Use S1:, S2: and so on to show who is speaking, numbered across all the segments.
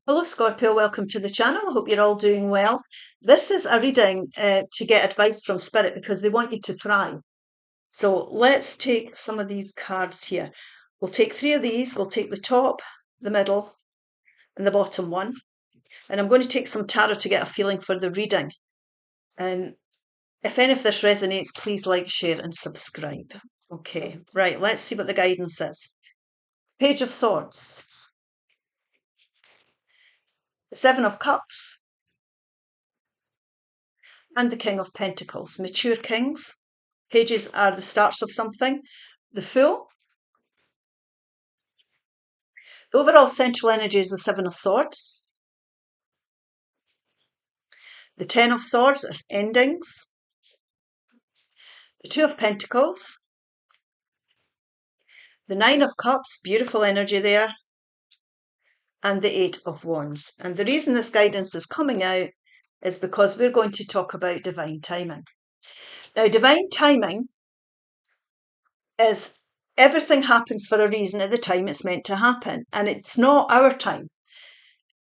S1: Hello Scorpio, welcome to the channel. I hope you're all doing well. This is a reading to get advice from Spirit because they want you to thrive. So let's take some of these cards here. We'll take 3 of these. We'll take the top, the middle and the bottom one. And I'm going to take some tarot to get a feeling for the reading. And if any of this resonates, please like, share and subscribe. Okay, right, let's see what the guidance is. Page of Swords. The 7 of Cups. And the King of Pentacles. Mature kings. Pages are the starts of something. The Fool. The overall central energy is the 7 of Swords. The 10 of Swords is endings. The 2 of Pentacles. The 9 of Cups, beautiful energy there. And the 8 of Wands. And the reason this guidance is coming out is because we're going to talk about divine timing. Now, divine timing is everything happens for a reason at the time it's meant to happen. And it's not our time.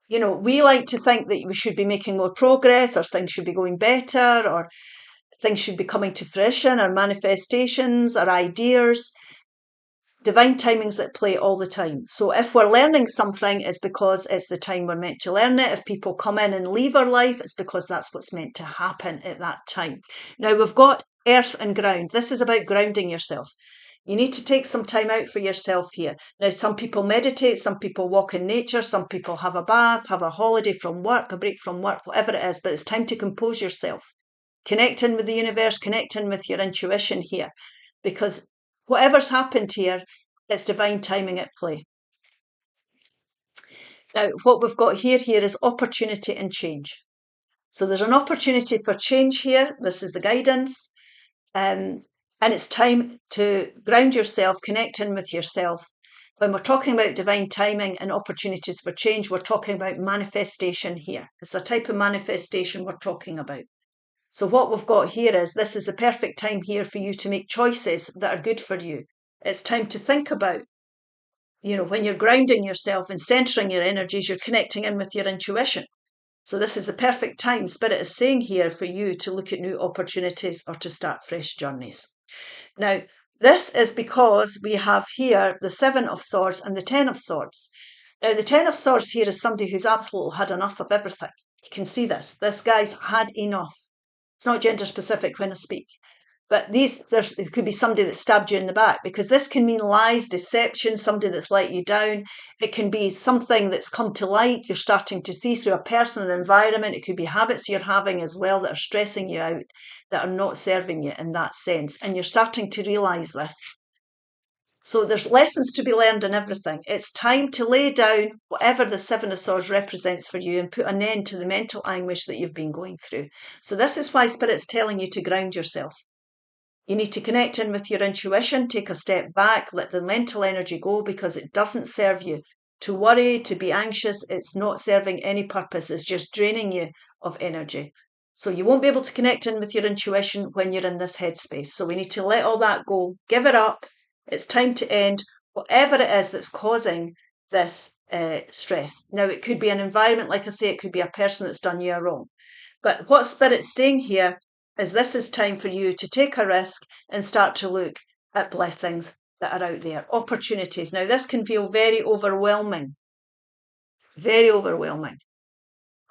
S1: You know, we like to think that we should be making more progress or things should be going better or things should be coming to fruition or manifestations or ideas. Divine timing's at play all the time. So if we're learning something, it's because it's the time we're meant to learn it. If people come in and leave our life, it's because that's what's meant to happen at that time. Now we've got earth and ground. This is about grounding yourself. You need to take some time out for yourself here. Now, some people meditate, some people walk in nature, some people have a bath, have a holiday from work, a break from work, whatever it is, but it's time to compose yourself. Connect in with the universe, connect in with your intuition here, because whatever's happened here, it's divine timing at play. Now, what we've got here is opportunity and change. So there's an opportunity for change here. This is the guidance. And it's time to ground yourself, connect in with yourself. When we're talking about divine timing and opportunities for change, we're talking about manifestation here. It's a type of manifestation we're talking about. So what we've got here is this is the perfect time here for you to make choices that are good for you. It's time to think about, you know, when you're grounding yourself and centering your energies, you're connecting in with your intuition. So this is the perfect time, Spirit is saying here, for you to look at new opportunities or to start fresh journeys. Now, this is because we have here the 7 of Swords and the 10 of Swords. Now, the 10 of Swords here is somebody who's absolutely had enough of everything. You can see this. This guy's had enough. It's not gender specific when I speak. But it could be somebody that stabbed you in the back, because this can mean lies, deception, somebody that's let you down. It can be something that's come to light. You're starting to see through a person and environment. It could be habits you're having as well that are stressing you out, that are not serving you in that sense. And you're starting to realise this. So there's lessons to be learned in everything. It's time to lay down whatever the 7 of Swords represents for you and put an end to the mental anguish that you've been going through. So this is why Spirit's telling you to ground yourself. You need to connect in with your intuition, take a step back, let the mental energy go, because it doesn't serve you. To worry, to be anxious, it's not serving any purpose. It's just draining you of energy. So you won't be able to connect in with your intuition when you're in this headspace. So we need to let all that go, give it up. It's time to end whatever it is that's causing this stress. Now, it could be an environment, like I say, it could be a person that's done you a wrong. But what Spirit's saying here is this is time for you to take a risk and start to look at blessings that are out there, opportunities. Now, this can feel very overwhelming, very overwhelming.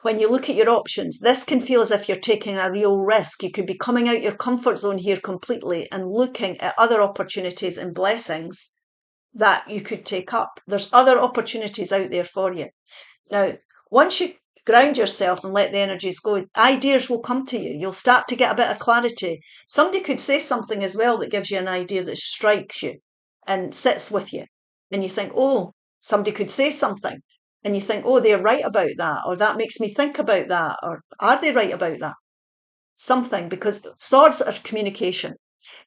S1: When you look at your options, this can feel as if you're taking a real risk. You could be coming out your comfort zone here completely and looking at other opportunities and blessings that you could take up. There's other opportunities out there for you. Now, once you ground yourself and let the energies go, ideas will come to you. You'll start to get a bit of clarity. Somebody could say something as well that gives you an idea that strikes you and sits with you. And you think, oh, somebody could say something. And you think, oh, they're right about that. Or that makes me think about that. Or are they right about that? Something, because swords are communication.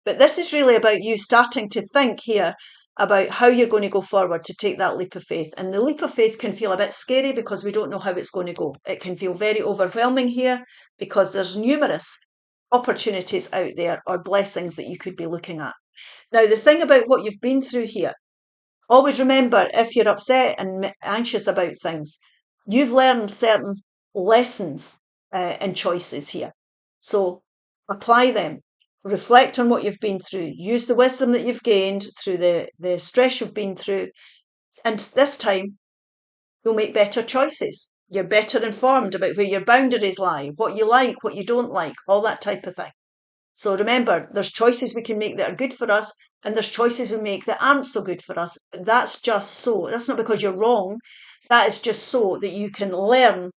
S1: But this is really about you starting to think here about how you're going to go forward to take that leap of faith. And the leap of faith can feel a bit scary because we don't know how it's going to go. It can feel very overwhelming here because there's numerous opportunities out there or blessings that you could be looking at. Now, the thing about what you've been through here, always remember, if you're upset and anxious about things, You've learned certain lessons and choices here. So apply them. Reflect on what you've been through. Use the wisdom that you've gained through the stress you've been through. And this time, you'll make better choices. You're better informed about where your boundaries lie, what you like, what you don't like, all that type of thing. So remember, there's choices we can make that are good for us, and there's choices we make that aren't so good for us. That's just so. That's not because you're wrong. That is just so that you can learn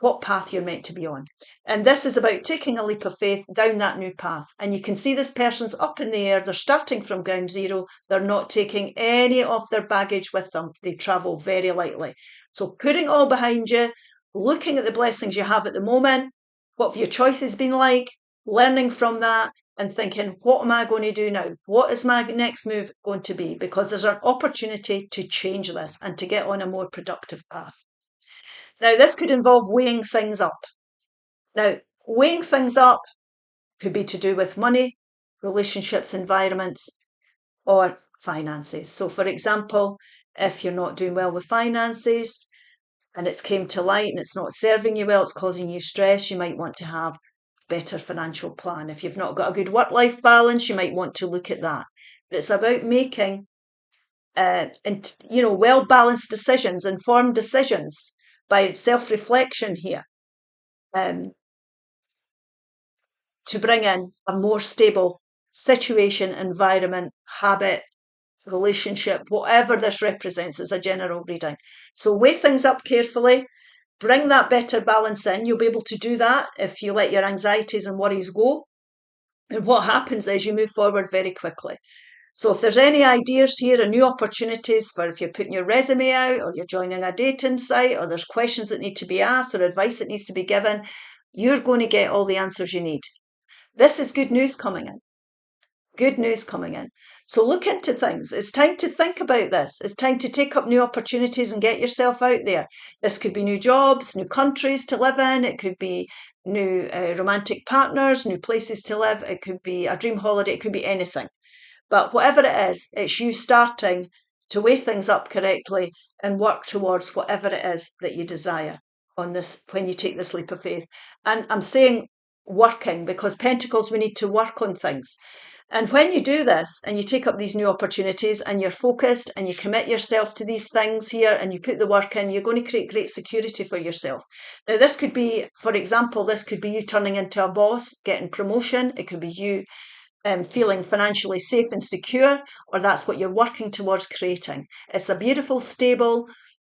S1: what path you're meant to be on. And this is about taking a leap of faith down that new path. And you can see this person's up in the air. They're starting from ground zero. They're not taking any of their baggage with them. They travel very lightly. So putting it all behind you, looking at the blessings you have at the moment, what have your choices been like, learning from that, and thinking, what am I going to do now? What is my next move going to be? Because there's an opportunity to change this and to get on a more productive path. Now, this could involve weighing things up. Now, weighing things up could be to do with money, relationships, environments, or finances. So, for example, if you're not doing well with finances and it's came to light and it's not serving you well, it's causing you stress, you might want to have a better financial plan. If you've not got a good work-life balance, you might want to look at that. But it's about making well-balanced decisions, informed decisions by self-reflection here, to bring in a more stable situation, environment, habit, relationship, whatever this represents as a general reading. So weigh things up carefully, bring that better balance in. You'll be able to do that if you let your anxieties and worries go. And what happens is you move forward very quickly. So if there's any ideas here and new opportunities for if you're putting your resume out or you're joining a dating site or there's questions that need to be asked or advice that needs to be given, you're going to get all the answers you need. This is good news coming in. Good news coming in. So look into things. It's time to think about this. It's time to take up new opportunities and get yourself out there. This could be new jobs, new countries to live in. It could be new romantic partners, new places to live. It could be a dream holiday. It could be anything. But whatever it is, it's you starting to weigh things up correctly and work towards whatever it is that you desire on this when you take this leap of faith. And I'm saying working because Pentacles, we need to work on things. And when you do this and you take up these new opportunities and you're focused and you commit yourself to these things here and you put the work in, you're going to create great security for yourself. Now, this could be, for example, this could be you turning into a boss, getting promotion. It could be you feeling financially safe and secure, or that's what you're working towards creating. It's a beautiful, stable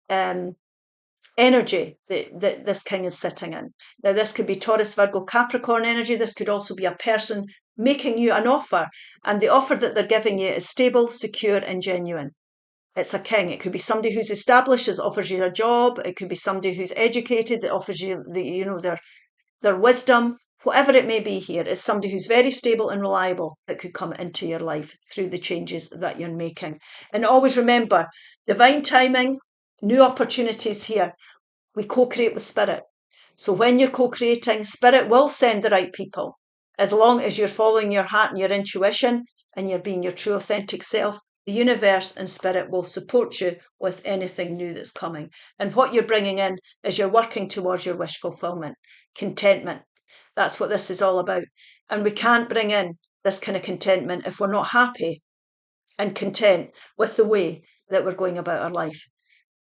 S1: energy that this king is sitting in. Now, this could be Taurus, Virgo, Capricorn energy. This could also be a person making you an offer, and the offer that they're giving you is stable, secure, and genuine. It's a king. It could be somebody who's established that offers you a job. It could be somebody who's educated that offers you their wisdom. Whatever it may be here, is somebody who's very stable and reliable that could come into your life through the changes that you're making. And always remember, divine timing, new opportunities here. We co-create with spirit. So when you're co-creating, spirit will send the right people. As long as you're following your heart and your intuition and you're being your true authentic self, the universe and spirit will support you with anything new that's coming. And what you're bringing in is you're working towards your wish fulfillment, contentment. That's what this is all about. And we can't bring in this kind of contentment if we're not happy and content with the way that we're going about our life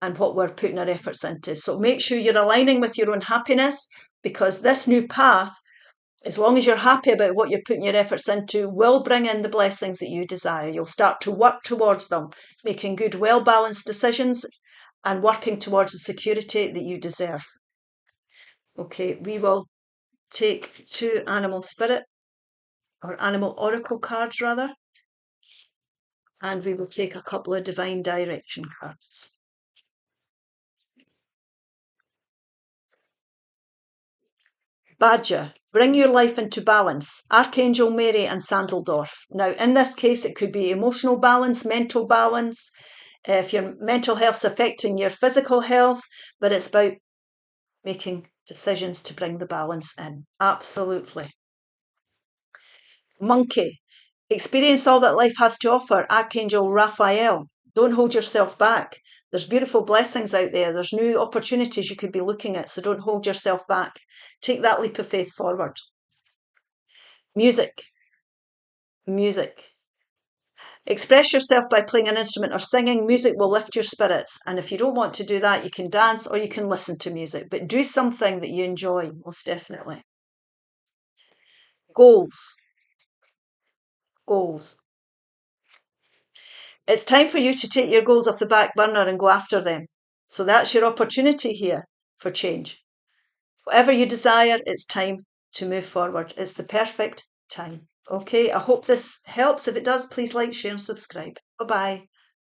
S1: and what we're putting our efforts into. So make sure you're aligning with your own happiness, because this new path, as long as you're happy about what you're putting your efforts into, will bring in the blessings that you desire. You'll start to work towards them, making good, well-balanced decisions and working towards the security that you deserve. Okay, we will take 2 animal spirit or animal oracle cards rather, and we will take a couple of divine direction cards. Badger, bring your life into balance. Archangel Mary and Sandeldorf. Now, in this case, it could be emotional balance, mental balance, if your mental health's affecting your physical health, but it's about making decisions to bring the balance in. Absolutely. Monkey, experience all that life has to offer. Archangel Raphael. Don't hold yourself back. There's beautiful blessings out there. There's new opportunities you could be looking at, so don't hold yourself back. Take that leap of faith forward. Music. Music. Express yourself by playing an instrument or singing. Music will lift your spirits. And if you don't want to do that, you can dance or you can listen to music. But do something that you enjoy, most definitely. Goals. Goals. It's time for you to take your goals off the back burner and go after them. So that's your opportunity here for change. Whatever you desire, it's time to move forward. It's the perfect time. Okay, I hope this helps. If it does, please like, share and subscribe. Bye-bye.